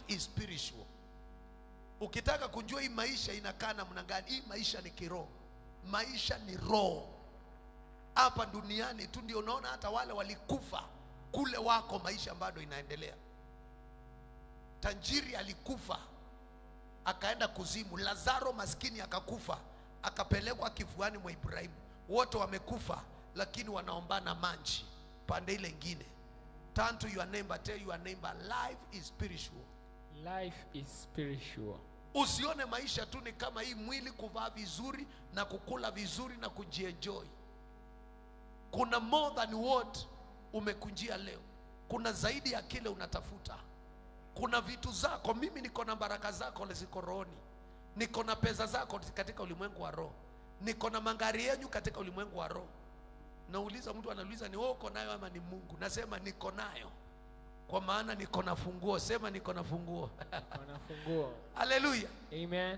is spiritual. Ukitaka kujua hii maisha inakaa namna gani, hii maisha ni kiroho. Maisha ni roho. Hapa duniani tu ndio unaona hata wale walikufa kule wako, maisha bado inaendelea. Tajiri alikufa akaenda kuzimu. Lazaro maskini akakufa akapelekwa kifuani mwa Ibrahimu. Wote wamekufa lakini wanaombana maji pande ile nyingine. Turn to your neighbor, tell your neighbor, life is spiritual. Life is spiritual. Usione maisha tu ni kama hii mwili, kuvaa vizuri na kukula vizuri na kujienjoy. Kuna more than what umekunjia leo. Kuna zaidi ya kile unatafuta. Kuna vitu zako. Mimi niko na baraka zako ziko rohoni. Niko na pesa zako katika ulimwengu wa roho. Niko na magari yenu katika ulimwengu wa roho. Nauliza, mtu anauliza ni wewe uko nayo ama ni Mungu? Nasema niko nayo, kwa maana niko na funguo. Sema niko na funguo. Niko na funguo. Hallelujah. Amen.